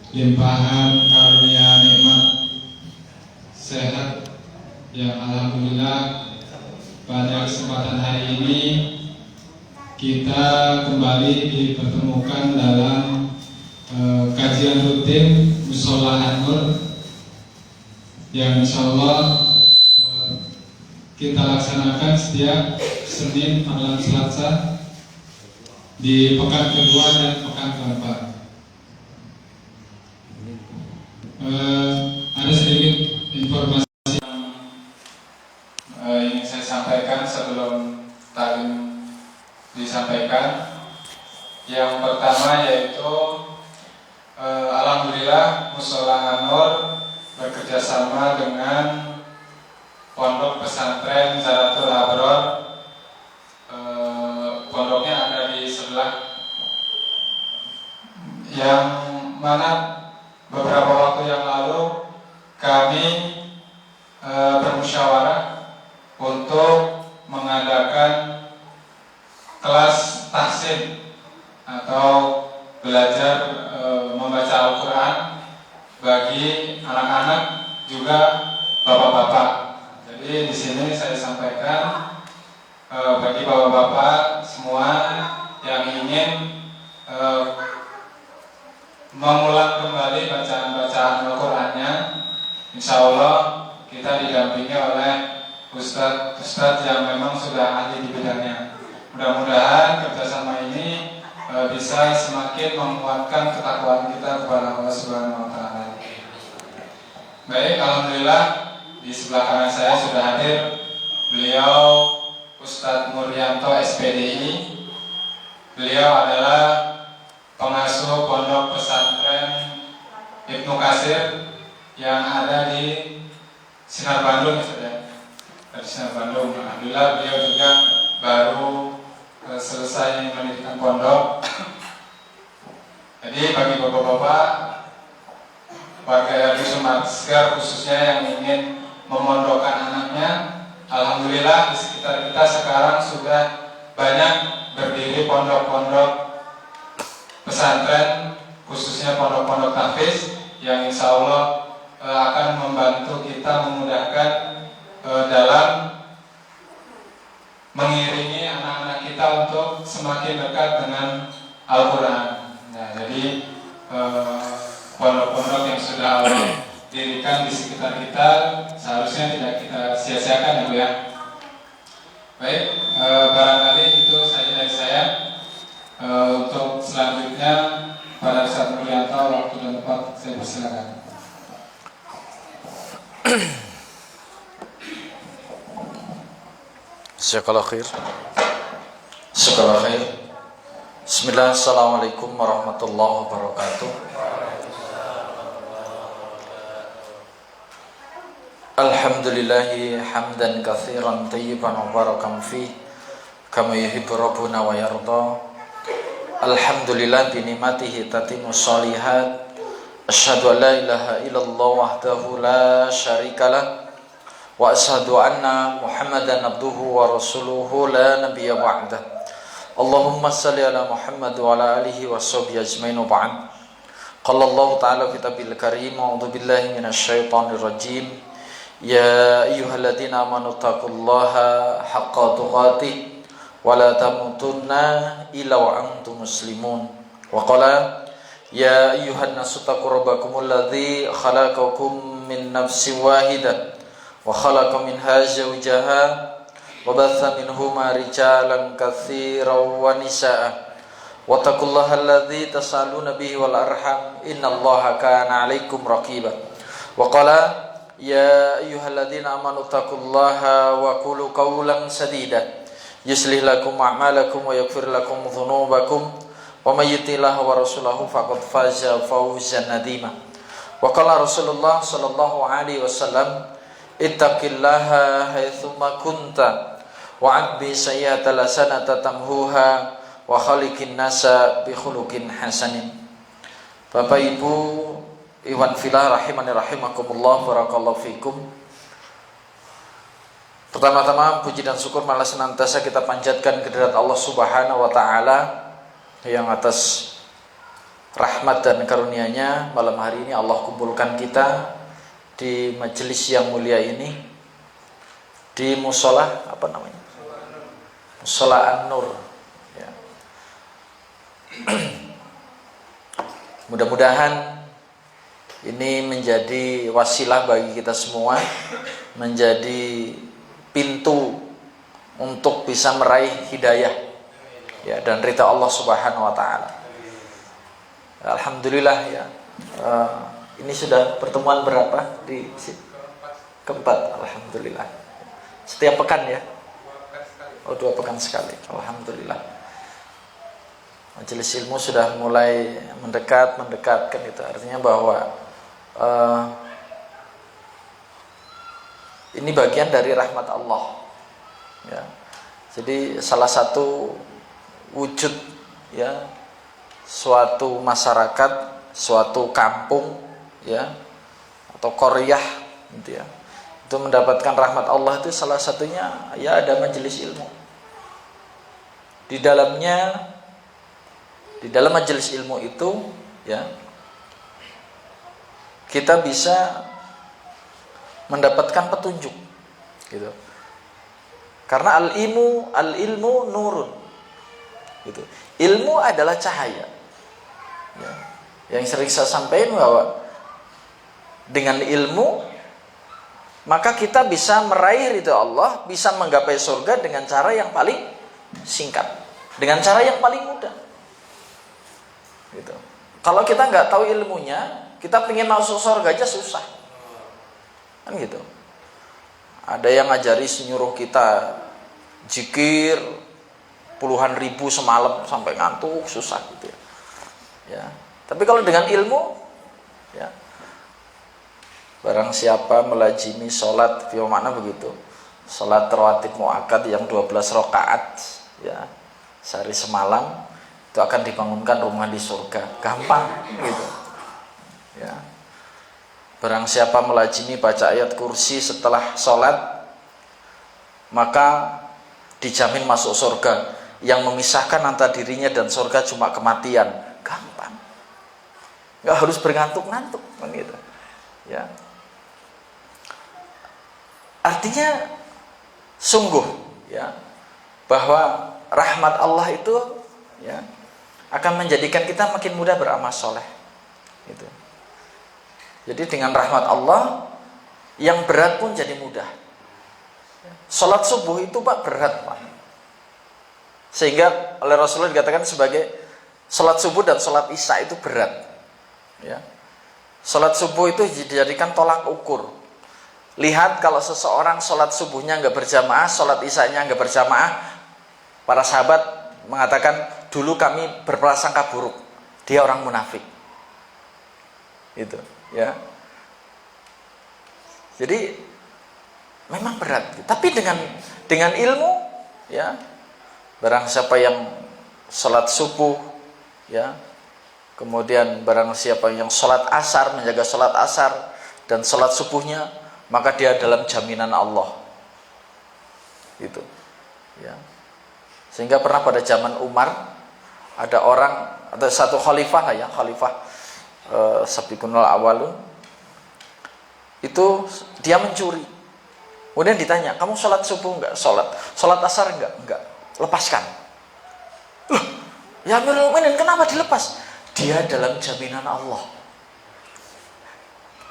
limpahan karunia nikmat sehat yang alhamdulillah pada kesempatan hari ini kita kembali dipertemukan dalam kajian rutin Mushola An-Nur yang insyaallah kita laksanakan setiap Senin malam Selasa di pekan kedua dan pekan keempat. Ada sedikit informasi yang ingin saya sampaikan sebelum talim disampaikan. Yang pertama yaitu alhamdulillah Mushola An-Nur bekerjasama dengan Pondok Pesantren Zaratul Abror. Pondoknya ada di sebelah, yang mana beberapa waktu yang lalu kami bermusyawarah untuk mengadakan kelas tahsin atau belajar membaca Al-Quran bagi anak-anak juga bapak-bapak. Jadi di sini saya sampaikan bagi bapak-bapak semua yang ingin mengulang kembali bacaan-bacaan Al-Qurannya, insya Allah kita didampingi oleh ustadz yang memang sudah ahli di bidangnya. Mudah-mudahan kerjasama ini bisa semakin menguatkan ketakwaan kita kepada Allah Subhanahu Wa Taala. Baik, alhamdulillah di sebelah kanan saya sudah hadir beliau Ustadz Muryanto SPDI. Beliau adalah pengasuh Pondok Pesantren Ibnu Katsir yang ada di Sinar Bandung, ya, dari Sinar Bandung. Alhamdulillah beliau juga baru selesai mendirikan pondok. Jadi bagi bapak-bapak warga Dusun Margasgar khususnya yang ingin memondokkan anaknya, alhamdulillah di sekitar kita sekarang sudah banyak berdiri pondok-pondok pesantren, khususnya pondok-pondok tahfiz yang insya Allah akan membantu kita memudahkan dalam mengiringi anak-anak kita untuk semakin dekat dengan Al-Quran. Nah, jadi pondok-pondok yang sudah Allah dirikan di sekitar kita seharusnya tidak kita sia-siakan, ya Bu ya. Baik, barangkali itu saja dari saya. Untuk selanjutnya pada Ustadz Muryanto, waktu dan tempat saya persilakan. Jazakallahu khair. Jazakallahu khair. Bismillah, assalamualaikum warahmatullahi wabarakatuh. Alhamdulillahi hamdan katsiran tayyiban mubarakan fi kama yuhibbu rabbuna wa yarda. Alhamdulillah bi nikmatihi tatimmu shalihat. Asyhadu an la ilaha illallah wahdahu la syarikalah wa asyhadu anna Muhammadan abduhu wa rasuluhu la nabiyya ba'dah. Allahumma salli ala Muhammad wa ala alihi wa sahbihi ajmain wa ba'd. Qala Allah ta'ala fi kitabil karim, a'udzu billahi minasy syaithanir rajim. Ya ayyuhalladzina amanu taqullaha haqqa tuqatih wa la tamutunna illa wa antum muslimun. Wa qala ya ayyuhan nasu taqu rabbakumul ladzi khalaqakum min nafsin wahidah wa khalaqa minha zawjaha wa batha minhuma rijalan katsiran wa nisaa wa taqullaha alladzi tasaluna bihi wal arham innallaha kana 'alaikum raqiba. Wa qala ya ayyuhalladzina amanu taqullaha wa qulu qawlan sadida yuslih lakum a'malakum wa yaghfir lakum dhunubakum wa may yuti'illah wa rasulahu faqad faza fawzan nadima. Wa qala Rasulullah sallallahu alaihi wasallam ittaqillaha haitsu ma kunta wa adbi sayyi'ata lasanata tamhuha wa khaliqin nasa bi khuluqin hasanin. Bapak Ibu Iwan filah rahimani rahimakumullah, barakallahu fikum. Pertama-tama puji dan syukur malah senantiasa kita panjatkan kehadirat Allah Subhanahu wa taala yang atas rahmat dan karunia-Nya malam hari ini Allah kumpulkan kita di majelis yang mulia ini, di musola apa namanya? Musola An-Nur. Ya. Mudah-mudahan ini menjadi wasilah bagi kita semua, menjadi pintu untuk bisa meraih hidayah, ya, dan ridha Allah Subhanahu wa taala. Alhamdulillah, ya. Ini sudah pertemuan berapa di keempat? Alhamdulillah. Setiap pekan, ya. Oh, 2 pekan sekali. Alhamdulillah. Majelis ilmu sudah mulai mendekatkan itu. Artinya bahwa ini bagian dari rahmat Allah. Ya. Jadi salah satu wujud, ya, suatu masyarakat, suatu kampung, ya, atau qaryah gitu, ya, itu mendapatkan rahmat Allah itu salah satunya ya ada majelis ilmu. Di dalam majelis ilmu itu, ya, kita bisa mendapatkan petunjuk, gitu. Karena al-ilmu nurun, gitu. Ilmu adalah cahaya, ya. Yang sering saya sampaikan bahwa dengan ilmu maka kita bisa meraih ridha Allah, bisa menggapai surga dengan cara yang paling singkat, dengan cara yang paling mudah, gitu. Kalau kita nggak tahu ilmunya, kita pengen masuk surga aja susah, kan gitu. Ada yang ngajari nyuruh kita zikir puluhan ribu semalam sampai ngantuk, susah gitu, ya. Ya. Tapi kalau dengan ilmu, ya, barang siapa melazimi sholat, makna begitu, sholat rawatib muakkad yang 12 rakaat, ya, sehari semalam, itu akan dibangunkan rumah di surga, gampang gitu, ya. Barang siapa melazimi baca ayat kursi setelah sholat, maka dijamin masuk surga. Yang memisahkan antara dirinya dan surga cuma kematian, gampang, nggak harus berngantuk-ngantuk, kan gitu, ya. Artinya sungguh, ya, bahwa rahmat Allah itu, ya, akan menjadikan kita makin mudah beramal soleh, gitu. Jadi dengan rahmat Allah yang berat pun jadi mudah. Salat subuh itu Pak berat, Pak. Sehingga oleh Rasulullah dikatakan sebagai salat subuh dan salat isya itu berat, ya. Salat subuh itu dijadikan tolak ukur. Lihat kalau seseorang salat subuhnya nggak berjamaah, salat isyanya nggak berjamaah, para sahabat mengatakan dulu kami berprasangka buruk, dia orang munafik, itu, ya. Jadi memang berat, tapi dengan ilmu, ya, barang siapa yang salat subuh, ya, kemudian barang siapa yang salat asar, menjaga salat asar dan salat subuhnya, maka dia dalam jaminan Allah, gitu, ya. Sehingga pernah pada zaman Umar ada orang, ada satu khalifah lah, ya, khalifah Sabiqunul Awalun, itu dia mencuri. Kemudian ditanya, kamu sholat subuh enggak? Sholat asar enggak, lepaskan. Loh, ya Amirul Mukminin, kenapa dilepas? Dia dalam jaminan Allah,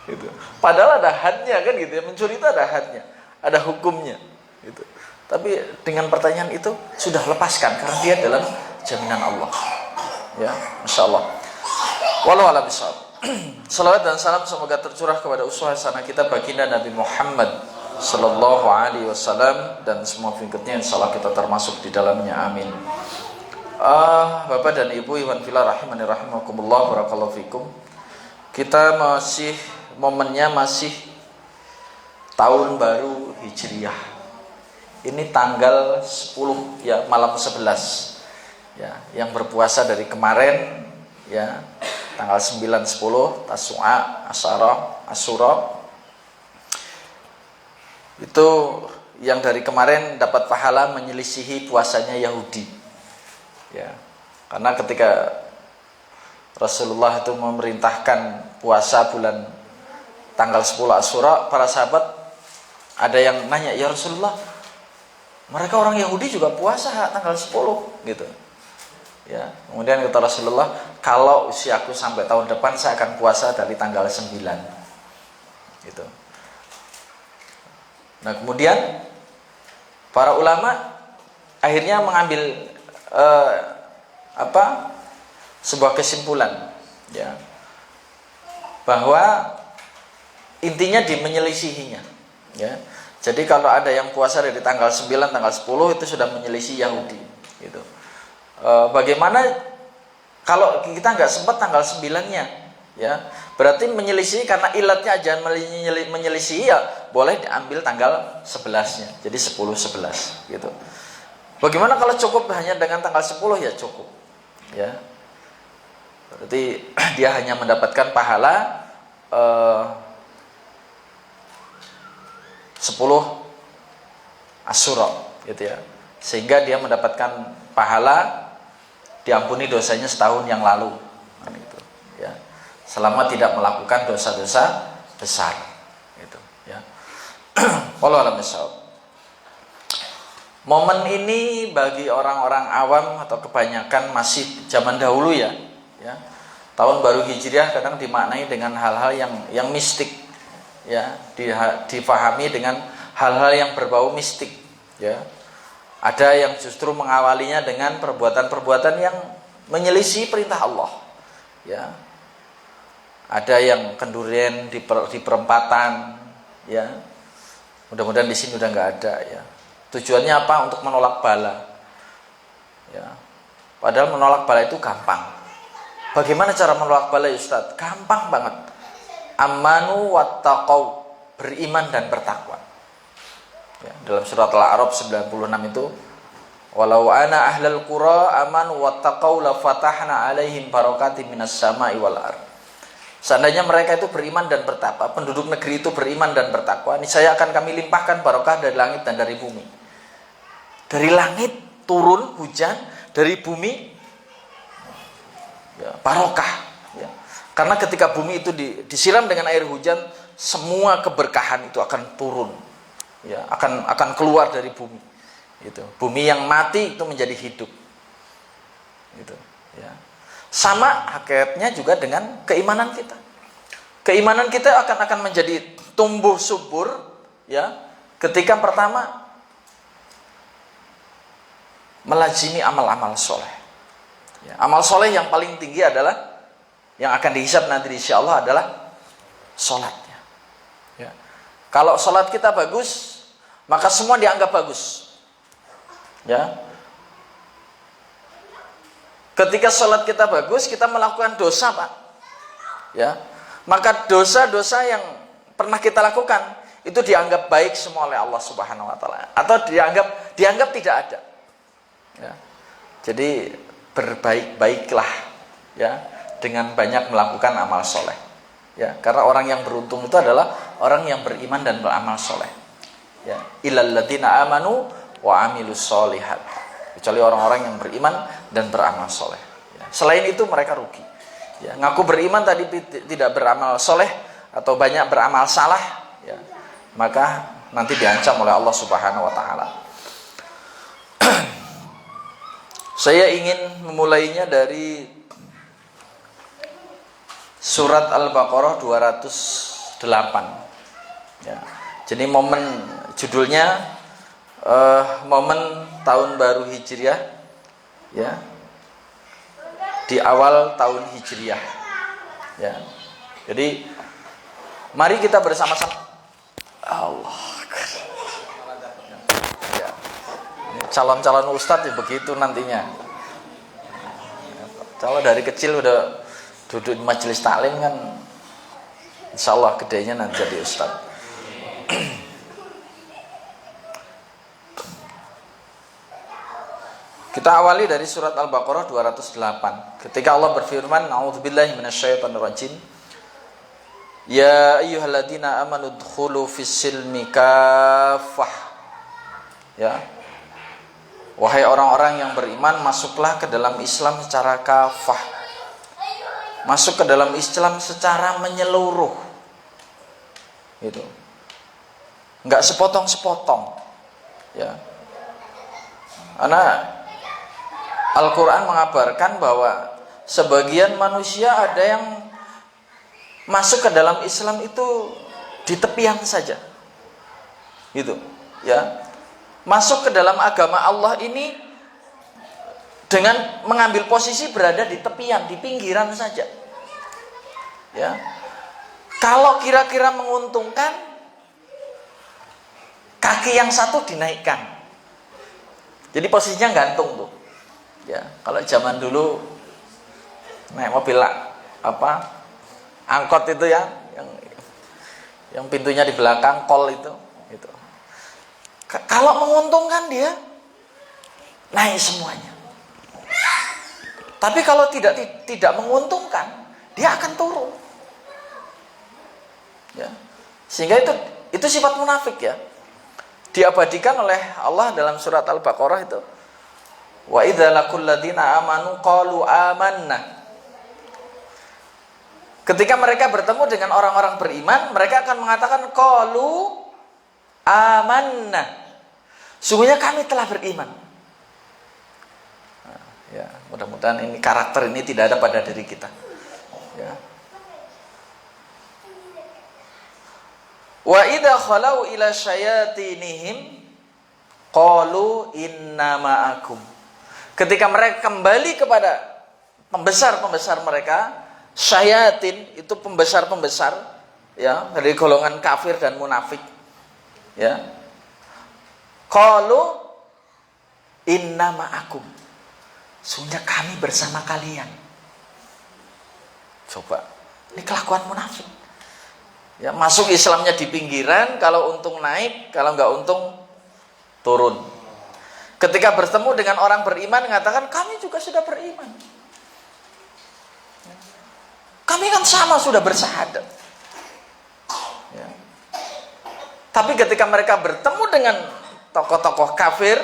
gitu. Padahal ada hadnya, kan gitu, ya. Mencuri itu ada hadnya, ada hukumnya, gitu. Tapi dengan pertanyaan itu sudah lepaskan karena dia dalam jaminan Allah, ya, Masya Allah. Walau ala bisawab. Salawat dan salam semoga tercurah kepada uswah hasanah kita baginda Nabi Muhammad sallallahu alaihi wasallam dan semua pengikutnya, insyaallah kita termasuk di dalamnya, amin. Bapak dan Ibu Iwan fillah rahimani rahimakumullah, barakallahu fikum. Kita masih momennya masih tahun baru Hijriah. Ini tanggal 10, ya, malam 11, ya, yang berpuasa dari kemarin, ya, tanggal 9, 10, Tasu'a, Asyura. Itu yang dari kemarin dapat pahala menyelisihi puasanya Yahudi, ya. Karena ketika Rasulullah itu memerintahkan puasa bulan tanggal 10 Asyura, para sahabat ada yang nanya, "Ya Rasulullah, mereka orang Yahudi juga puasa tanggal 10," gitu. Ya, kemudian kata Rasulullah, "Kalau usiaku sampai tahun depan saya akan puasa dari tanggal 9." Gitu. Nah, kemudian para ulama akhirnya mengambil sebuah kesimpulan, ya, bahwa intinya di menyelisihinya, ya. Jadi kalau ada yang puasa dari tanggal 9, tanggal 10 itu sudah menyelisih Yahudi, gitu. Bagaimana kalau kita nggak sempat tanggal 9-nya, ya, berarti menyelisih karena ilatnya aja menyelisih, ya boleh diambil tanggal 11-nya, jadi 10-11, gitu. Bagaimana kalau cukup hanya dengan tanggal 10, ya cukup, ya. Berarti dia hanya mendapatkan pahala 10 Asyura, gitu ya. Sehingga dia mendapatkan pahala diampuni dosanya setahun yang lalu, gitu, ya. Selama tidak melakukan dosa-dosa besar, gitu, ya. Wallahu a'lam bishawab. Momen ini bagi orang-orang awam atau kebanyakan masih zaman dahulu, ya. Tahun baru Hijriah kadang dimaknai dengan hal-hal yang mistik, ya, difahami dengan hal-hal yang berbau mistik, ya. Ada yang justru mengawalinya dengan perbuatan-perbuatan yang menyelisih perintah Allah, ya. Ada yang kendurian di perempatan, ya. Mudah-mudahan di sini udah nggak ada, ya. Tujuannya apa? Untuk menolak bala, ya. Padahal menolak bala itu gampang. Bagaimana cara menolak bala, Ustaz? Gampang banget. Amanu wattaqau, beriman dan bertakwa. Ya, dalam surat Al-A'raf 96 itu, walau ana ahlal qura amanu wattaqau la fatahna alaihim barakatim minas sama'i wal ardh. Seandainya mereka itu beriman dan bertakwa, penduduk negeri itu beriman dan bertakwa, niscaya akan kami limpahkan barokah dari langit dan dari bumi. Dari langit turun hujan, dari bumi, ya, barokah, ya. Karena ketika bumi itu disiram dengan air hujan, semua keberkahan itu akan turun, ya, akan keluar dari bumi, gitu. Bumi yang mati itu menjadi hidup, gitu, ya. Sama hakikatnya juga dengan keimanan kita. Keimanan kita akan menjadi tumbuh subur, ya, ketika pertama melazimi amal-amal soleh. Ya, amal soleh yang paling tinggi adalah yang akan dihisab nanti insya Allah adalah sholatnya. Ya. Kalau sholat kita bagus, maka semua dianggap bagus. Ya. Ketika sholat kita bagus, kita melakukan dosa, Pak, ya, maka dosa-dosa yang pernah kita lakukan itu dianggap baik semua oleh Allah Subhanahu Wa Taala, atau dianggap tidak ada. Ya. Jadi berbaik-baiklah, ya, dengan banyak melakukan amal soleh, ya, karena orang yang beruntung itu adalah orang yang beriman dan beramal soleh, ya. Illal ladzina amanu wa amilus solihat, kecuali orang-orang yang beriman dan beramal soleh, ya. Selain itu mereka rugi, ya. Ngaku beriman tapi tidak beramal soleh atau banyak beramal salah, ya, maka nanti diancam oleh Allah Subhanahu Wa Taala. Saya ingin memulainya dari surat Al-Baqarah 208, ya. Jadi judulnya momen tahun baru Hijriah, ya, di awal tahun Hijriah, ya. Jadi mari kita bersama-sama Allah, ya. Calon-calon ustadz ya begitu nantinya. Kalau dari kecil udah duduk di majelis taklim kan, insya Allah gedenya nanti jadi ustadz. Kita awali dari surat Al-Baqarah 208. Ketika Allah berfirman, "A'udzubillahi minasyaitonirrajim. Ya ayyuhalladzina amanu dkhulu fis-silmi kaffah." Ya. Wahai orang-orang yang beriman, masuklah ke dalam Islam secara kafah. masuk ke dalam Islam secara menyeluruh, gitu, nggak sepotong-sepotong, ya. Karena Al-Quran mengabarkan bahwa sebagian manusia ada yang masuk ke dalam Islam itu di tepian saja, gitu, ya. Masuk ke dalam agama Allah ini dengan mengambil posisi berada di tepian, di pinggiran saja, ya. Kalau kira-kira menguntungkan, kaki yang satu dinaikkan, jadi posisinya gantung tuh, ya. Kalau zaman dulu naik mobil angkot itu ya, yang pintunya di belakang, kol itu. Kalau menguntungkan dia naik semuanya. Tapi kalau tidak menguntungkan, dia akan turun. Ya. Sehingga itu sifat munafik, ya. Diabadikan oleh Allah dalam surat Al-Baqarah itu. Wa idza laqul ladzina amanu qalu amanna. Ketika mereka bertemu dengan orang-orang beriman, mereka akan mengatakan qalu amanna. Sungguhnya kami telah beriman. Nah, ya, mudah-mudahan ini karakter ini tidak ada pada diri kita. Ya. Wa idza khalau ila syayatinihim qalu inna ma'akum. Ketika mereka kembali kepada pembesar-pembesar mereka, syayatin itu pembesar-pembesar, ya, dari golongan kafir dan munafik, ya. Qalu inna ma'akum. Sungguhnya kami bersama kalian. Coba, ini kelakuan munafik. Ya, masuk Islamnya di pinggiran, kalau untung naik, kalau nggak untung turun. Ketika bertemu dengan orang beriman mengatakan kami juga sudah beriman. Kami kan sama sudah bersahadat. Ya. Tapi ketika mereka bertemu dengan tokoh-tokoh kafir,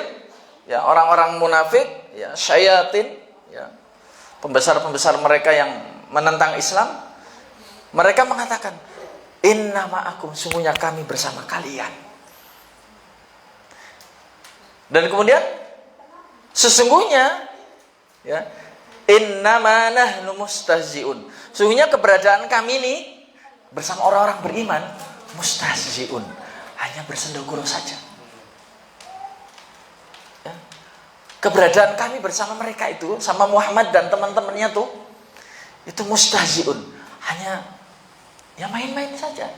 ya, orang-orang munafik, ya, syayatin, ya, pembesar-pembesar mereka yang menentang Islam, mereka mengatakan, inna ma'akum, sungguhnya kami bersama kalian. Dan kemudian sesungguhnya, ya, innama nahnu mustahzi'un, sungguhnya keberadaan kami ini bersama orang-orang beriman mustahzi'un, hanya bersendogoro saja. Ya. Keberadaan kami bersama mereka itu, sama Muhammad dan teman-temannya tuh, itu mustahzi'un, hanya ya main-main saja,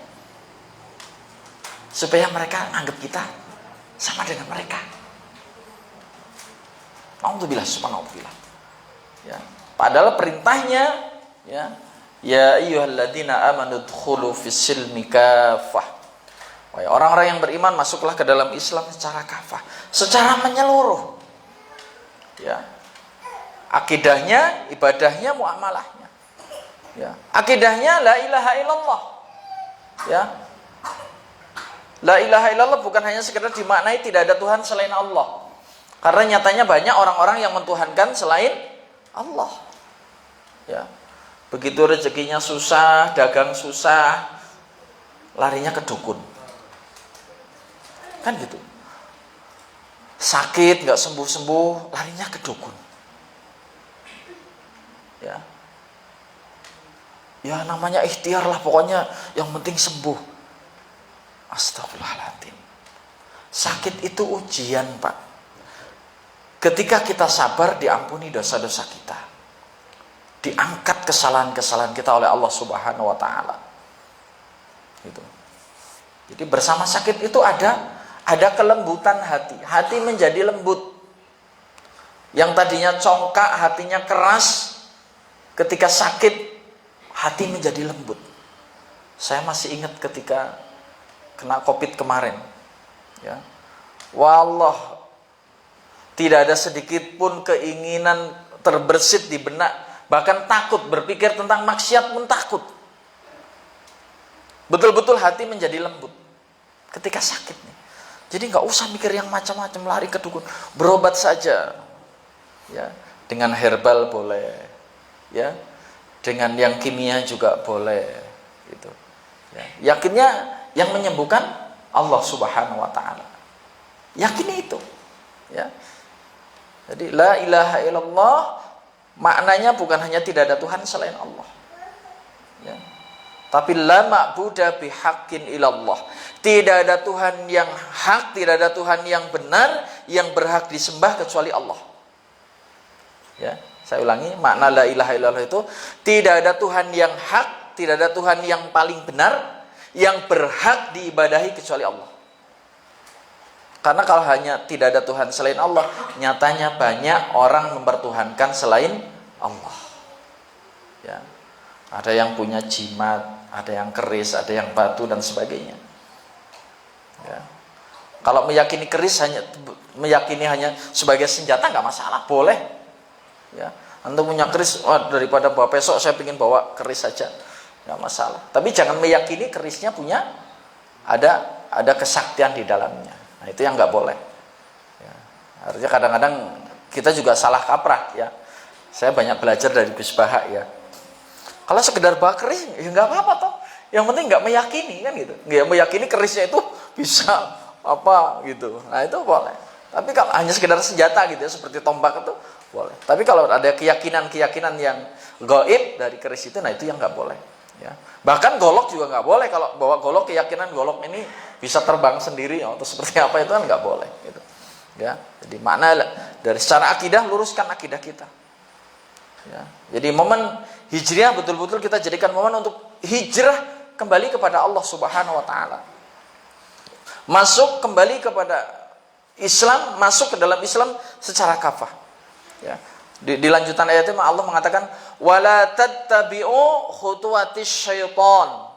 supaya mereka anggap kita sama dengan mereka. Alhamdulillah, subhanallah. Ya, padahal perintahnya, ya, ya ayyuhalladzina amanu dkhulu fis-silmi kafah. Wahai orang-orang yang beriman, masuklah ke dalam Islam secara kafah, secara menyeluruh. Ya. Akidahnya, ibadahnya, muamalahnya. Ya. Akidahnya la ilaha illallah. Ya. La ilaha illallah bukan hanya sekedar dimaknai tidak ada Tuhan selain Allah. Karena nyatanya banyak orang-orang yang mentuhankan selain Allah. Ya. Begitu rezekinya susah, dagang susah, larinya ke dukun. Kan gitu. Sakit nggak sembuh-sembuh, larinya ke dukun. Ya. Ya namanya ikhtiar lah, pokoknya yang penting sembuh. Astagfirullahaladzim. Sakit itu ujian, Pak. Ketika kita sabar, diampuni dosa-dosa kita, diangkat kesalahan-kesalahan kita oleh Allah Subhanahu wa Ta'ala. Gitu. Jadi bersama sakit itu ada kelembutan hati. Hati menjadi lembut. Yang tadinya congkak, hatinya keras, ketika sakit, hati menjadi lembut. Saya masih ingat ketika kena COVID kemarin. Ya. Wallah, tidak ada sedikit pun keinginan terbersit di benak, bahkan takut, berpikir tentang maksiat pun takut. Betul-betul hati menjadi lembut ketika sakit nih. Jadi nggak usah mikir yang macam-macam, lari ke dukun, berobat saja. Ya, dengan herbal boleh, ya, dengan yang kimia juga boleh gitu. Ya. Yakinnya yang menyembuhkan Allah Subhanahu wa taala. Yakini itu. Ya. Jadi la ilaha illallah maknanya bukan hanya tidak ada Tuhan selain Allah. Ya. Tapi la ma'budu bihaqqin illallah. Tidak ada Tuhan yang hak, tidak ada Tuhan yang benar yang berhak disembah kecuali Allah. Ya, saya ulangi, makna la ilaha illallah itu tidak ada Tuhan yang hak, tidak ada Tuhan yang paling benar yang berhak diibadahi kecuali Allah. Karena kalau hanya tidak ada Tuhan selain Allah, nyatanya banyak orang mempertuhankan selain Allah. Ya. Ada yang punya jimat, ada yang keris, ada yang batu dan sebagainya. Ya. Kalau meyakini keris hanya sebagai senjata nggak masalah, boleh. Ya, antum punya keris, daripada bawa pesok saya ingin bawa keris saja, nggak masalah. Tapi jangan meyakini kerisnya punya ada kesaktian di dalamnya. Nah itu yang nggak boleh. Ya. Artinya kadang-kadang kita juga salah kaprah ya. Saya banyak belajar dari Gus Baha ya. Kalau sekedar bawa keris ya nggak apa-apa toh. Yang penting nggak meyakini kan gitu. Nggak meyakini kerisnya itu bisa apa gitu. Nah itu boleh. Tapi kalau hanya sekedar senjata gitu ya, seperti tombak itu boleh. Tapi kalau ada keyakinan yang gaib dari keris itu, nah itu yang nggak boleh. Ya. Bahkan golok juga nggak boleh. Kalau bawa golok, keyakinan golok ini bisa terbang sendiri atau seperti apa itu kan nggak boleh. Gitu. Ya. Jadi makna dari secara akidah, luruskan akidah kita. Ya. Jadi momen hijriah betul-betul kita jadikan momen untuk hijrah kembali kepada Allah Subhanahu Wa Taala. Masuk kembali kepada Islam, masuk ke dalam Islam secara kafah. Ya. Di lanjutan ayatnya Allah mengatakan wala tattabi'u khutuwatis syaitan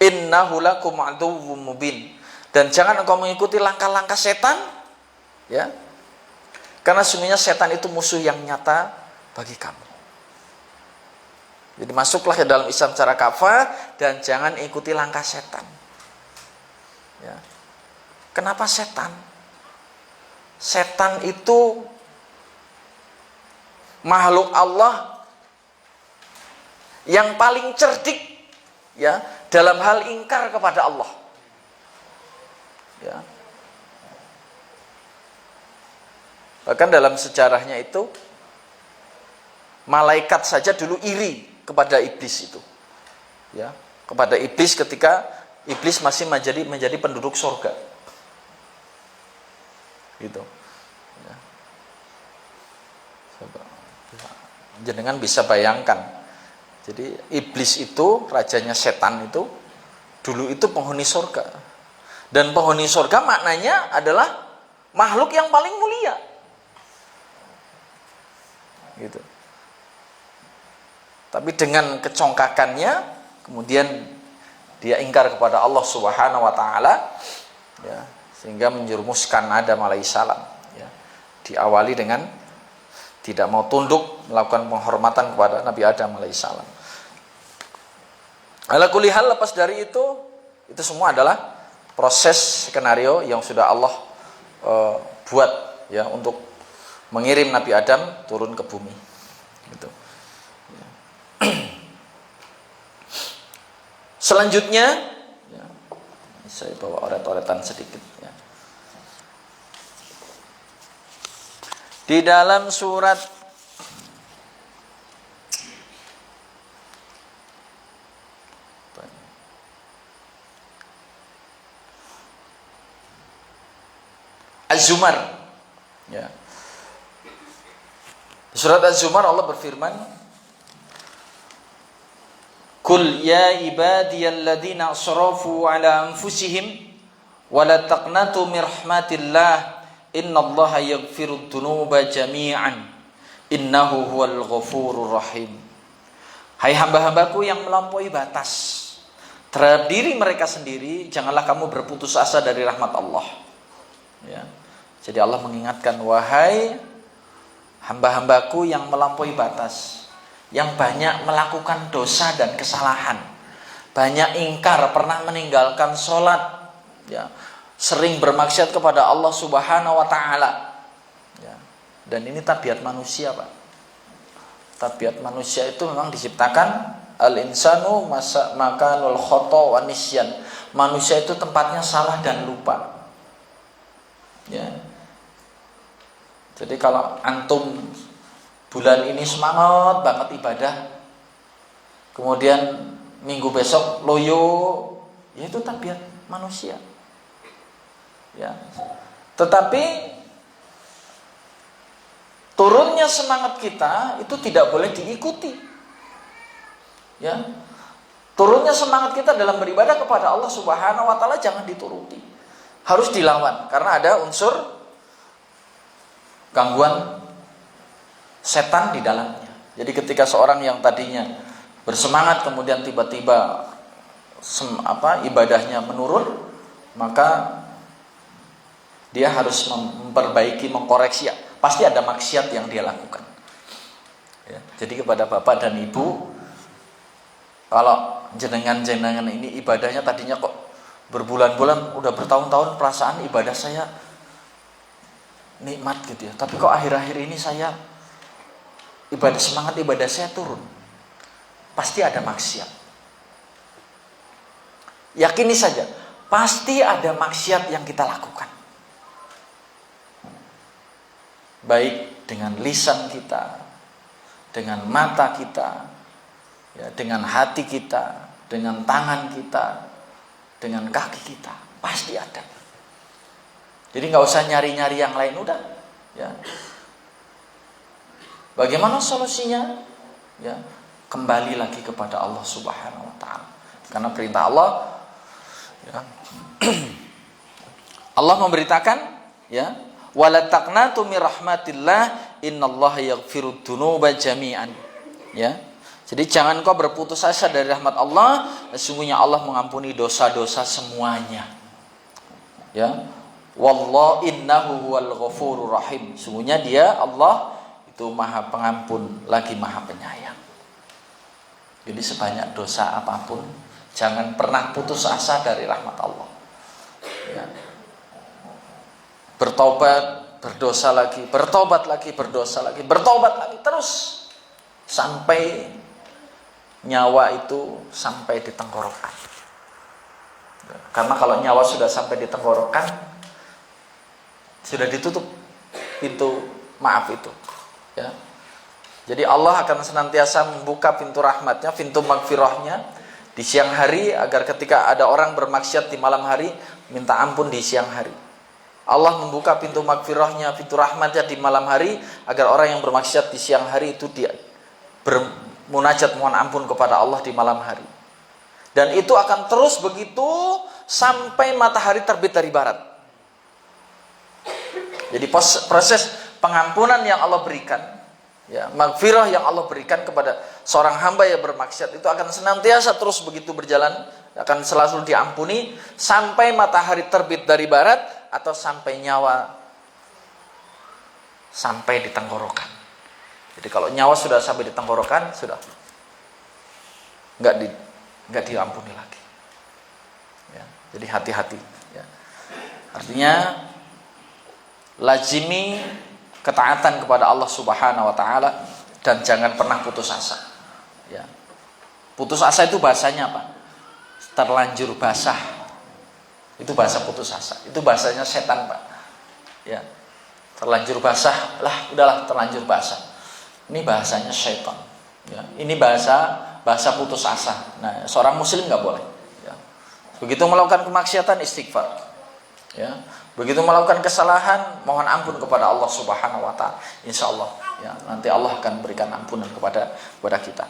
innahu lakum aduwwum mubin. Dan jangan engkau mengikuti langkah-langkah setan ya. Karena sesungguhnya setan itu musuh yang nyata bagi kamu. Jadi masuklah ke dalam Islam secara kafah dan jangan ikuti langkah setan. Ya. Kenapa setan? Setan itu makhluk Allah yang paling cerdik ya dalam hal ingkar kepada Allah. Ya. Bahkan dalam sejarahnya itu malaikat saja dulu iri kepada iblis itu. Ya, kepada iblis ketika iblis masih menjadi penduduk surga. Gitu. Ya. Jenengan bisa bayangkan. Jadi iblis itu, rajanya setan itu dulu itu penghuni surga. Dan penghuni surga maknanya adalah makhluk yang paling mulia. Gitu. Tapi dengan kecongkakannya kemudian dia ingkar kepada Allah Subhanahu wa taala ya, sehingga menjerumuskan Adam alaihissalam ya. Diawali dengan tidak mau tunduk melakukan penghormatan kepada Nabi Adam alaihissalam. Ala kulli hal, lepas dari itu semua adalah proses skenario yang sudah Allah buat ya untuk mengirim Nabi Adam turun ke bumi. Gitu. Ya. Selanjutnya ya, saya bawa oret-oretan sedikit ya. Di dalam surat Az-Zumar ya. Surat Az-Zumar Allah berfirman, "Qul ya ibadiyalladzina asrafu ala anfusihim wa la taqnatu min rahmatillah innallaha yaghfirud dzunuba jami'an innahu huwal ghafurur rahim." Hai hamba-hambaku yang melampaui batas terhadap diri mereka sendiri, janganlah kamu berputus asa dari rahmat Allah. Ya. Jadi Allah mengingatkan, wahai hamba-hambaku yang melampaui batas, yang banyak melakukan dosa dan kesalahan, banyak ingkar, pernah meninggalkan sholat, ya, sering bermaksiat kepada Allah Subhanahu wa taala. Ya. Dan ini tabiat manusia, Pak. Tabiat manusia itu memang diciptakan al-insanu makanul khata wa nisyan. Manusia itu tempatnya salah dan lupa. Ya. Jadi kalau antum bulan ini semangat banget ibadah, kemudian minggu besok loyo, ya itu tabiat manusia. Ya. Tetapi turunnya semangat kita itu tidak boleh diikuti. Ya. Turunnya semangat kita dalam beribadah kepada Allah Subhanahu wa taala jangan dituruti. Harus dilawan karena ada unsur gangguan setan di dalamnya. Jadi ketika seorang yang tadinya bersemangat kemudian tiba-tiba ibadahnya menurun, maka dia harus memperbaiki, mengkoreksi. Pasti ada maksiat yang dia lakukan. Ya, jadi kepada bapak dan ibu, kalau jenengan ini ibadahnya tadinya kok berbulan-bulan, udah bertahun-tahun perasaan ibadah saya nikmat gitu ya. Tapi kok akhir-akhir ini saya semangat ibadah saya turun. Pasti ada maksiat. Yakini saja, pasti ada maksiat yang kita lakukan. Baik dengan lisan kita, dengan mata kita, ya, dengan hati kita, dengan tangan kita, dengan kaki kita, pasti ada. Jadi nggak usah nyari-nyari yang lain, udah. Ya. Bagaimana solusinya? Ya, kembali lagi kepada Allah Subhanahu Wa Taala. Karena perintah Allah, ya, Allah memberitakan, ya, wala taqnatu mir rahmatillah innallaha yaghfirud dzunuba jami'an. Ya. Jadi jangan kau berputus asa dari rahmat Allah, sesungguhnya Allah mengampuni dosa-dosa semuanya. Ya. Wallahu innahu huwal ghafurur rahim. Sesungguhnya Dia Allah itu Maha Pengampun lagi Maha Penyayang. Jadi sebanyak dosa apapun jangan pernah putus asa dari rahmat Allah. Ya. Bertobat, berdosa lagi, bertobat lagi, berdosa lagi, bertobat lagi terus sampai nyawa itu sampai di tenggorokan. Karena kalau nyawa sudah sampai di tenggorokan, sudah ditutup pintu maaf itu. Ya. Jadi Allah akan senantiasa membuka pintu rahmatnya, pintu magfirahnya di siang hari agar ketika ada orang bermaksiat di malam hari minta ampun di siang hari. Allah membuka pintu magfirahnya, pintu rahmatnya di malam hari agar orang yang bermaksiat di siang hari itu dia bermunajat mohon ampun kepada Allah di malam hari. Dan itu akan terus begitu sampai matahari terbit dari barat. Jadi proses pengampunan yang Allah berikan, ya, magfirah yang Allah berikan kepada seorang hamba yang bermaksiat itu akan senantiasa terus begitu berjalan, akan selalu diampuni sampai matahari terbit dari barat atau sampai nyawa sampai di tenggorokan. Jadi kalau nyawa sudah sampai di tenggorokan, sudah nggak diampuni lagi. Ya, jadi hati-hati. Ya. Artinya lazimi ketaatan kepada Allah Subhanahu Wa Taala dan jangan pernah putus asa. Ya. Putus asa itu bahasanya apa? Terlanjur basah. Itu bahasa putus asa. Itu bahasanya setan, Pak. Ya. Terlanjur basah, lah udahlah terlanjur basah. Ini bahasanya setan. Ya. Ini bahasa putus asa. Nah, seorang muslim nggak boleh. Ya. Begitu melakukan kemaksiatan istighfar. Ya. Begitu melakukan kesalahan mohon ampun kepada Allah Subhanahu Wa Taala. Insya Allah, ya, nanti Allah akan berikan ampunan kepada kita.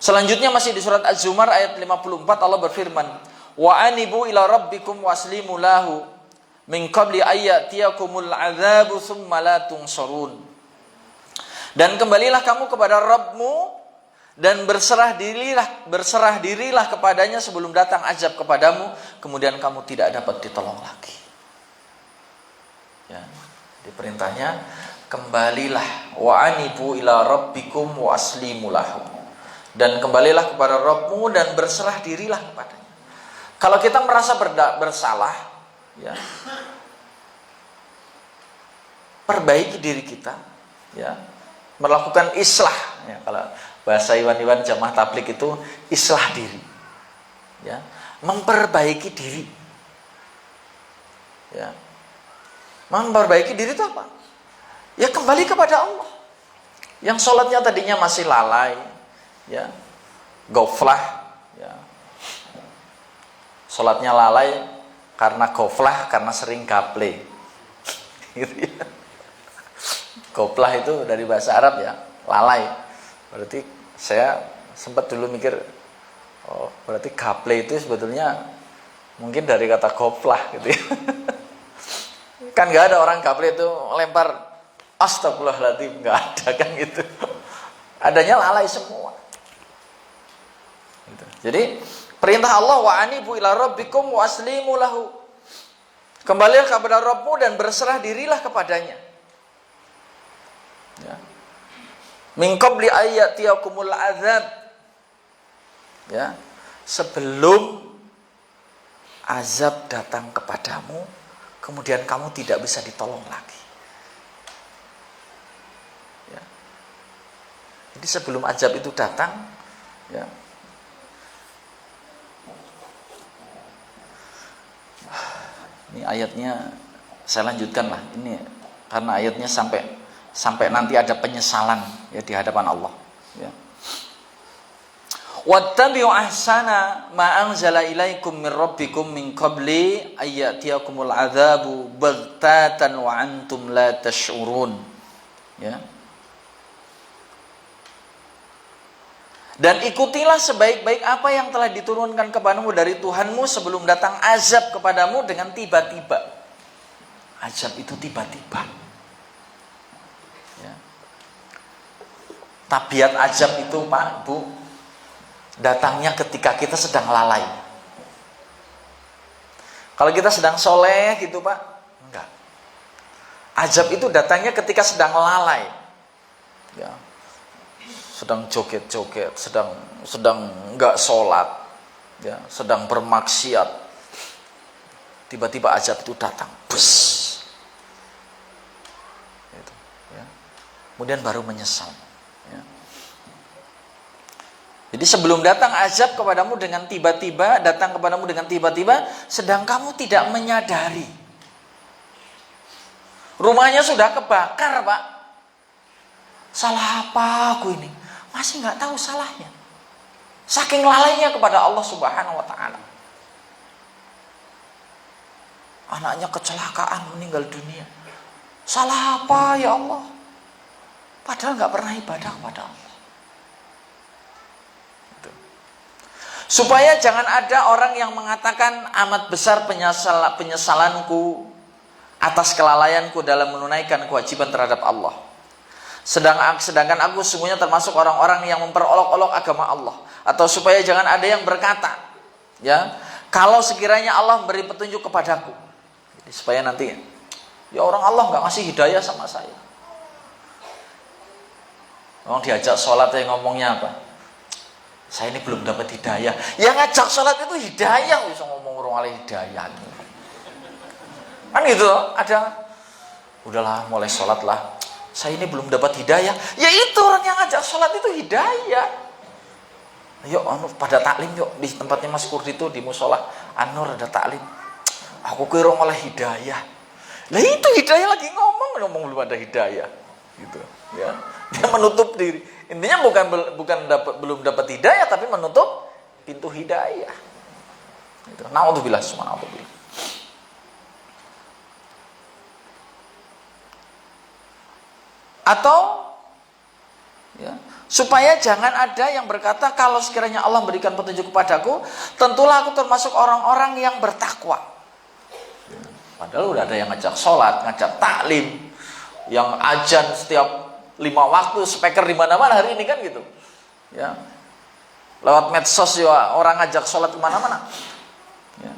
Selanjutnya masih di surat Az-Zumar ayat 54 Allah berfirman, wa anibu ila rabbikum waslimu lahu min qabli ayyatiyakumul adzabu tsumma la tunsarun. Dan kembalilah kamu kepada Rabbmu dan berserah dirilah kepadanya sebelum datang azab kepadamu, kemudian kamu tidak dapat ditolong lagi. Ya, diperintahnya kembalilah wa anibu ila rabbikum waslimu lahu. Dan kembalilah kepada Rabbmu dan berserah dirilah kepadanya. Kalau kita merasa bersalah, ya, perbaiki diri kita, ya, melakukan islah, Ya, kalau bahasa Iwan-Iwan jamaah tabligh itu islah diri. Ya, memperbaiki diri. Ya. Memperbaiki diri itu apa? Ya kembali kepada Allah. Yang sholatnya tadinya masih lalai, ya, goflah, ya. Sholatnya lalai karena goflah, karena sering gaple. Gitu ya. Goflah itu dari bahasa Arab ya, lalai. Berarti saya sempat dulu mikir, oh berarti gaple itu sebetulnya mungkin dari kata goflah gitu ya. Kan nggak ada orang gaple itu lempar astagfirullahaladzim, nggak ada kan gitu. Adanya lalai semua. Gitu. Jadi perintah Allah, wa anibu ila rabbikum wa aslimu lahu. Kembalilah kepada Rabbmu dan berserah dirilah kepadanya. Ya. Min qabli ayyatiyakumul azab. Ya. Sebelum azab datang kepadamu, kemudian kamu tidak bisa ditolong lagi. Ya. Jadi sebelum azab itu datang, ya. Ini ayatnya saya lanjutkan lah. Ini karena ayatnya sampai nanti ada penyesalan ya di hadapan Allah. Ya. Wattabi'u ahsana ma anzala ilaikum min rabbikum min qabli ayyatiyakumul adzabu baghtatan wa antum la tash'urun. Ya. Dan ikutilah sebaik-baik apa yang telah diturunkan kepadamu dari Tuhanmu sebelum datang azab kepadamu dengan tiba-tiba. Azab itu tiba-tiba. Ya. Tabiat azab itu Pak, Bu, datangnya ketika kita sedang lalai. Kalau kita sedang soleh gitu Pak, enggak. Azab itu datangnya ketika sedang lalai. Ya. Sedang joget-joget, sedang enggak sholat, ya, sedang bermaksiat. Tiba-tiba azab itu datang. Bus. Gitu, ya. Kemudian baru menyesal. Ya. Jadi sebelum datang azab kepadamu dengan tiba-tiba, datang kepadamu dengan tiba-tiba, sedang kamu tidak menyadari. Rumahnya sudah kebakar, Pak. Salah apa aku ini? Masih nggak tahu salahnya. Saking lalainya kepada Allah Subhanahu wa Ta'ala. Anaknya kecelakaan, meninggal dunia. Salah apa ya Allah? Padahal nggak pernah ibadah kepada Allah. Gitu. Supaya jangan ada orang yang mengatakan amat besar penyesalanku atas kelalaianku dalam menunaikan kewajiban terhadap Allah. Sedangkan aku sesungguhnya termasuk orang-orang yang memperolok-olok agama Allah. Atau supaya jangan ada yang berkata, ya, kalau sekiranya Allah beri petunjuk kepadaku. Jadi supaya nanti, ya orang Allah nggak ngasih hidayah sama saya. Orang diajak sholat ya ngomongnya apa? Saya ini belum dapat hidayah. Yang ngajak sholat itu hidayah, bisa ngomong orang oleh hidayah. Kan gitu, ada. Udahlah, mulai sholat lah. Saya ini belum dapat hidayah. Ya itu orang yang ngajak sholat itu hidayah. Yuk, pada taklim yuk. Di tempatnya Mas Kurdi itu di musola An-Nur ada taklim. Aku kira oleh hidayah. Lah itu hidayah lagi ngomong belum ada hidayah. Gitu, ya. Dia menutup diri. Intinya belum dapat hidayah, tapi menutup pintu hidayah. Gitu. Na'udzubillah, subhanallah. Atau ya, supaya jangan ada yang berkata kalau sekiranya Allah memberikan petunjuk kepadaku, tentulah aku termasuk orang-orang yang bertakwa. Padahal udah ada yang ngajak sholat, ngajak taklim, yang azan setiap 5 waktu, speaker di mana-mana hari ini kan gitu. Ya. Lewat medsos ya orang ngajak sholat kemana-mana. Ya.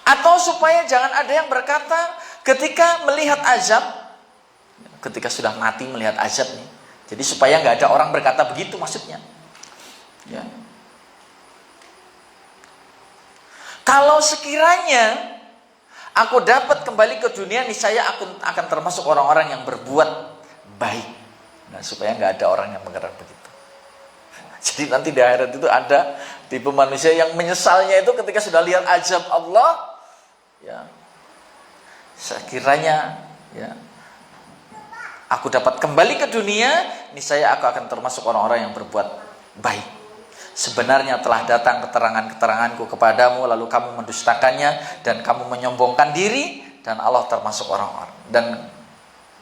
Atau supaya jangan ada yang berkata ketika melihat azab, ketika sudah mati melihat azab nih. Jadi supaya nggak ada orang berkata begitu maksudnya. Ya. Kalau sekiranya aku dapat kembali ke dunia, niscaya aku akan termasuk orang-orang yang berbuat baik. Nah, supaya nggak ada orang yang bergerak begitu. Jadi nanti di akhirat itu ada tipe manusia yang menyesalnya itu ketika sudah lihat azab Allah, ya, sekiranya ya aku dapat kembali ke dunia, niscaya aku akan termasuk orang-orang yang berbuat baik. Sebenarnya telah datang keterangan-keteranganku kepadamu, lalu kamu mendustakannya dan kamu menyombongkan diri, dan Allah termasuk orang-orang, dan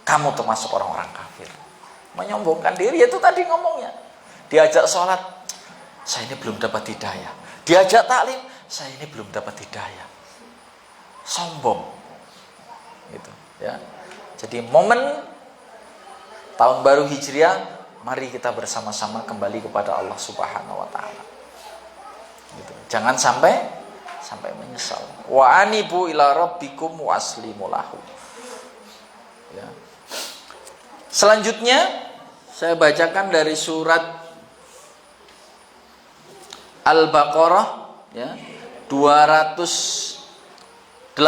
kamu termasuk orang-orang kafir. Menyombongkan diri itu tadi ngomongnya. Diajak sholat, saya ini belum dapat hidayah. Diajak taklim, saya ini belum dapat hidayah. Sombong. Gitu, ya. Jadi momen tahun baru Hijriah, mari kita bersama-sama kembali kepada Allah Subhanahu wa taala. Gitu. Jangan sampai menyesal. Wa anibu ila rabbikum waslimu lahu. Ya. Selanjutnya saya bacakan dari surat Al-Baqarah ya, 218.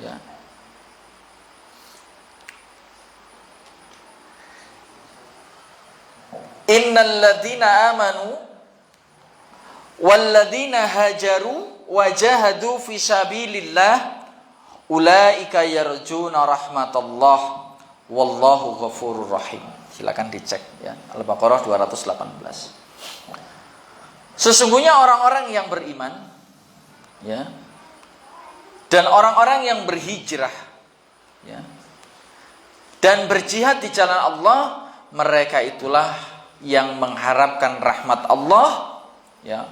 Ya. Innal ladzina amanu wal ladzina hajaru wajahadu fi sabilillah ulaika yarjuna rahmatallah wallahu ghafurur rahim. Silakan dicek ya, Al-Baqarah 218. Sesungguhnya orang-orang yang beriman ya, dan orang-orang yang berhijrah ya, dan berjihad di jalan Allah, mereka itulah yang mengharapkan rahmat Allah ya.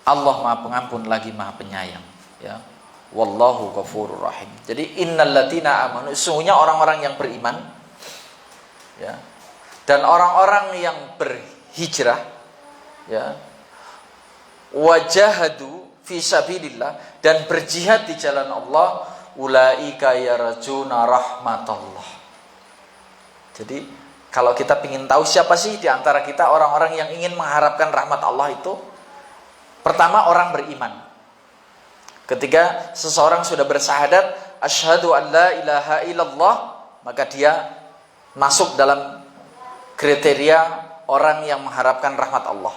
Allah Maha Pengampun lagi Maha Penyayang ya. Wallahu ghafurur rahim. Jadi innal ladzina amanu, sesungguhnya orang-orang yang beriman ya, dan orang-orang yang berhijrah ya, wajahadu fi sabilillah, dan berjihad di jalan Allah, ulaika yarjuna rahmatallah. Jadi kalau kita ingin tahu siapa sih di antara kita orang-orang yang ingin mengharapkan rahmat Allah itu, pertama orang beriman. Ketika seseorang sudah bersyahadat asyhadu an la ilaha illallah, maka dia masuk dalam kriteria orang yang mengharapkan rahmat Allah.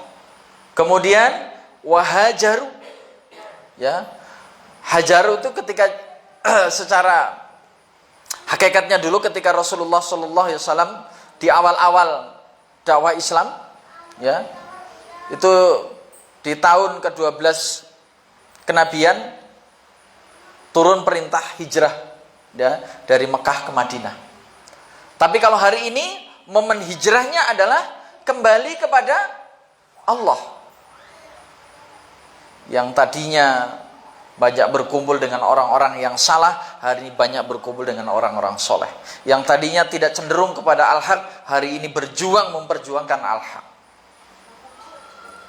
Kemudian wahajaru ya. Hajaru itu ketika secara hakikatnya dulu ketika Rasulullah sallallahu alaihi wasallam di awal-awal dakwah Islam ya, itu di tahun ke-12 kenabian turun perintah hijrah ya, dari Mekah ke Madinah. Tapi kalau hari ini momen hijrahnya adalah kembali kepada Allah. Yang tadinya banyak berkumpul dengan orang-orang yang salah, hari ini banyak berkumpul dengan orang-orang soleh. Yang tadinya tidak cenderung kepada al-haq, hari ini berjuang memperjuangkan al-haq.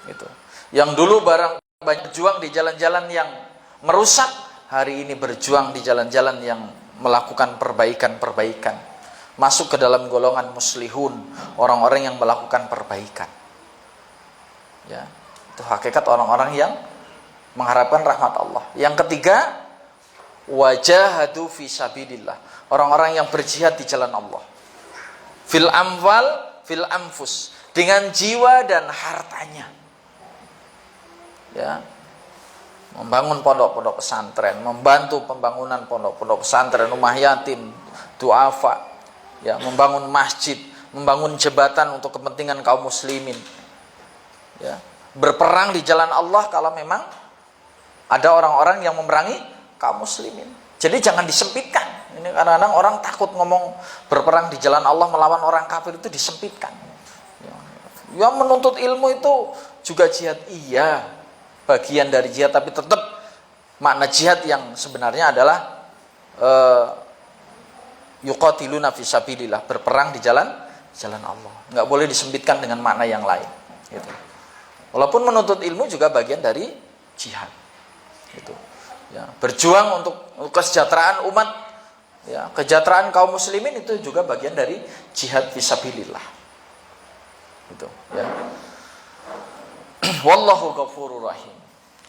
Gitu. Yang dulu banyak berjuang di jalan-jalan yang merusak, hari ini berjuang di jalan-jalan yang melakukan perbaikan-perbaikan. Masuk ke dalam golongan muslihun, orang-orang yang melakukan perbaikan. Ya, itu hakikat orang-orang yang mengharapkan rahmat Allah. Yang ketiga, wajahadu fi sabilillah, orang-orang yang berjihad di jalan Allah. Fil amwal, fil anfus, dengan jiwa dan hartanya. Ya. Membangun pondok-pondok pesantren, membantu pembangunan pondok-pondok pesantren, rumah yatim, duafa, ya, membangun masjid, membangun jembatan untuk kepentingan kaum muslimin. Ya. Berperang di jalan Allah kalau memang ada orang-orang yang memerangi kaum muslimin. Jadi jangan disempitkan. Ini kadang-kadang orang takut ngomong berperang di jalan Allah melawan orang kafir, itu disempitkan. Ya, menuntut ilmu itu juga jihad, iya, bagian dari jihad, tapi tetap makna jihad yang sebenarnya adalah yuqatiluna fi sabilillah, berperang di jalan Allah. Nggak boleh disempitkan dengan makna yang lain. Gitu. Walaupun menuntut ilmu juga bagian dari jihad. Gitu. Ya, berjuang untuk kesejahteraan umat, ya, kesejahteraan kaum muslimin, itu juga bagian dari jihad fisabilillah. Gitu, ya. Wallahu ghafurur rahim.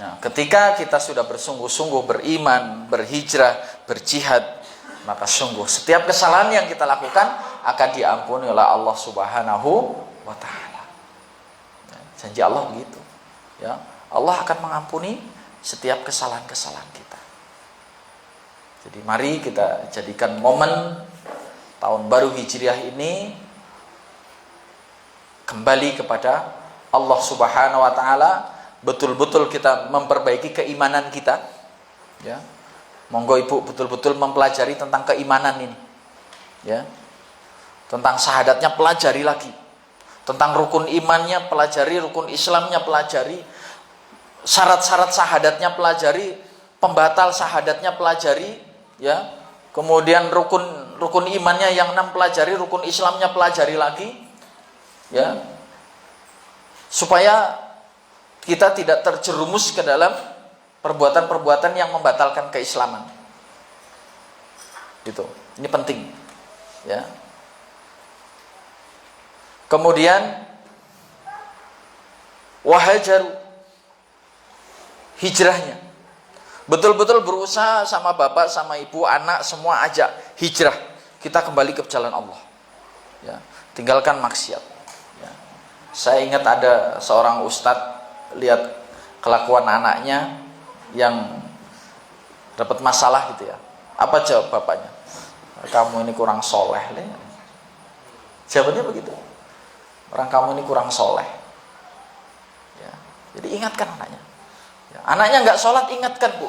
Nah, ketika kita sudah bersungguh-sungguh beriman, berhijrah, berjihad, maka sungguh setiap kesalahan yang kita lakukan akan diampuni oleh Allah Subhanahu wa taala. Janji Allah begitu. Ya, Allah akan mengampuni setiap kesalahan-kesalahan kita. Jadi mari kita jadikan momen tahun baru Hijriah ini kembali kepada Allah Subhanahu wa taala, betul-betul kita memperbaiki keimanan kita. Ya. Monggo Ibu betul-betul mempelajari tentang keimanan ini. Ya. Tentang syahadatnya pelajari lagi. Tentang rukun imannya pelajari, rukun Islamnya pelajari, syarat-syarat syahadatnya pelajari, pembatal syahadatnya pelajari, ya. Kemudian rukun imannya yang 6 pelajari, rukun Islamnya pelajari lagi. Ya. Supaya kita tidak terjerumus ke dalam perbuatan-perbuatan yang membatalkan keislaman. Itu. Ini penting. Ya. Kemudian wahajaru, hijrahnya. Betul-betul berusaha sama bapak, sama ibu, anak, semua ajak hijrah. Kita kembali ke jalan Allah. Ya. Tinggalkan maksiat. Ya. Saya ingat ada seorang ustadz lihat kelakuan anaknya yang dapat masalah gitu ya. Apa jawab bapaknya? Kamu ini kurang soleh. Jawabannya begitu. Orang kamu ini kurang soleh. Ya. Jadi ingatkan anaknya. Ya. Anaknya nggak sholat, ingatkan Bu.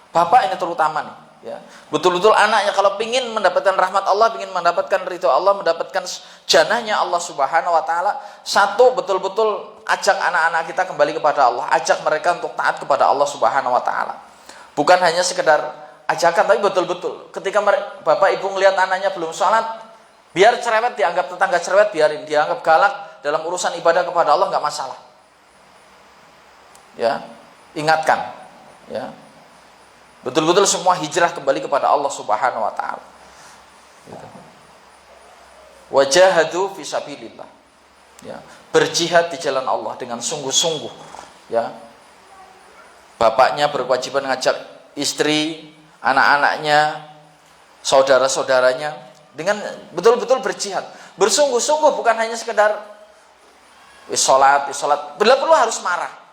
Bapak ini terutama nih. Ya. Betul-betul anaknya kalau ingin mendapatkan rahmat Allah, ingin mendapatkan ridho Allah, mendapatkan janahnya Allah Subhanahu wa taala, satu, betul-betul ajak anak-anak kita kembali kepada Allah, ajak mereka untuk taat kepada Allah Subhanahu wa taala. Bukan hanya sekedar ajakan, tapi betul-betul ketika bapak ibu melihat anaknya belum sholat, biar cerewet, dianggap tetangga cerewet, biarin, dianggap galak dalam urusan ibadah kepada Allah, nggak masalah. Ya, ingatkan. Ya. Betul-betul semua hijrah kembali kepada Allah Subhanahu wa taala. Gitu. Wajahadu fi sabilillah. Ya, berjihad di jalan Allah dengan sungguh-sungguh. Ya. Bapaknya berkewajiban ngajak istri, anak-anaknya, saudara-saudaranya dengan betul-betul berjihad. Bersungguh-sungguh, bukan hanya sekedar sholat. Bila perlu harus marah.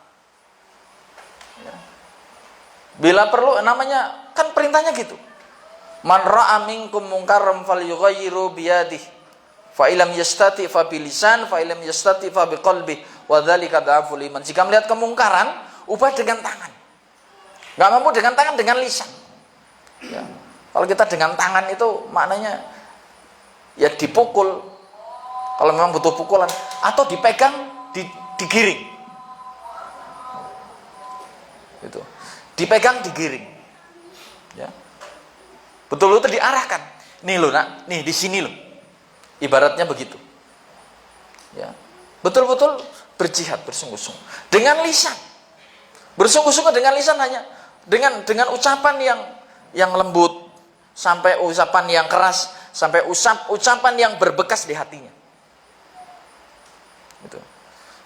Bila perlu, namanya kan perintahnya gitu. Man ra'a minkum munkaran falyughayyiru biyadihi, fa illam yastati fa bilisan, fa illam yastati fa biqalbihi, wa dzalika dhaful iman. Jika melihat kemungkaran, ubah dengan tangan. Enggak mampu dengan tangan, dengan lisan. Ya. Kalau kita dengan tangan itu maknanya ya dipukul. Kalau memang butuh pukulan, atau dipegang, digiring. Itu. Dipegang, digiring. Ya. Betul-betul diarahkan. Nih lo nak, nih di sini lo. Ibaratnya begitu. Ya. Betul-betul berjihad, bersungguh-sungguh dengan lisan. Bersungguh-sungguh dengan lisan, hanya dengan ucapan yang lembut, sampai ucapan yang keras, sampai ucapan yang berbekas di hatinya. Gitu.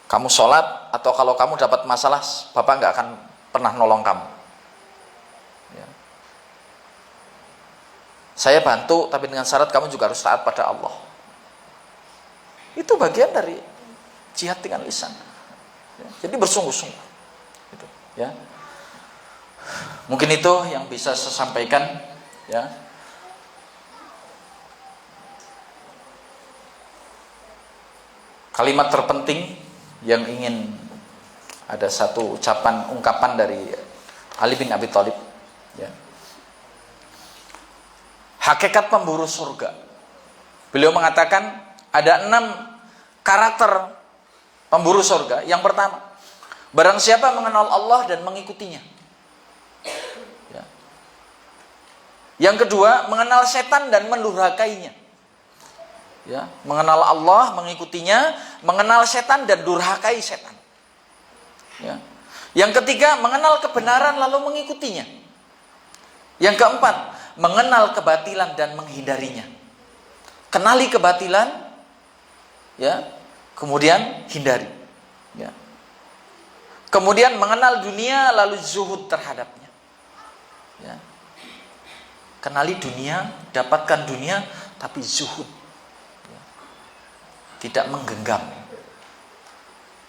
Kamu sholat, atau kalau kamu dapat masalah, Bapak nggak akan pernah nolong kamu. Ya. Saya bantu, tapi dengan syarat kamu juga harus taat pada Allah. Itu bagian dari jihad dengan lisan. Ya. Jadi bersungguh-sungguh. Gitu. Ya. Mungkin itu yang bisa saya sampaikan. Ya. Kalimat terpenting yang ingin ada satu ungkapan dari Ali bin Abi Thalib. Ya. Hakikat pemburu surga. Beliau mengatakan ada 6 karakter pemburu surga. Yang pertama, barang siapa mengenal Allah dan mengikutinya. Ya. Yang kedua, mengenal setan dan mendurhakainya. Ya, mengenal Allah, mengikutinya, mengenal setan dan durhakai setan. Ya. Yang ketiga, mengenal kebenaran lalu mengikutinya. Yang keempat, mengenal kebatilan dan menghindarinya. Kenali kebatilan, ya, kemudian hindari. Ya. Kemudian mengenal dunia lalu zuhud terhadapnya. Ya. kenali dunia, dapatkan dunia, tapi zuhud, tidak menggenggam.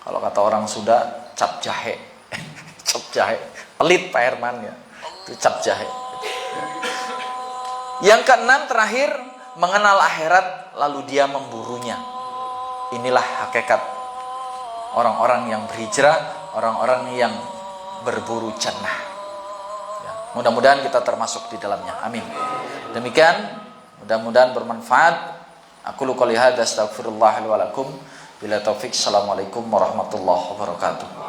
Kalau kata orang Sunda, cap jahe. Cap jahe, pelit Pak Herman ya, itu cap jahe. Yang keenam terakhir, mengenal akhirat lalu dia memburunya. Inilah hakikat orang-orang yang berhijrah, orang-orang yang berburu jannah. Ya, mudah-mudahan kita termasuk di dalamnya. Amin. Demikian, mudah-mudahan bermanfaat. Aku qouli hadza astaghfirullah li wa lakum. Bila taufik. Assalamualaikum warahmatullahi wabarakatuh.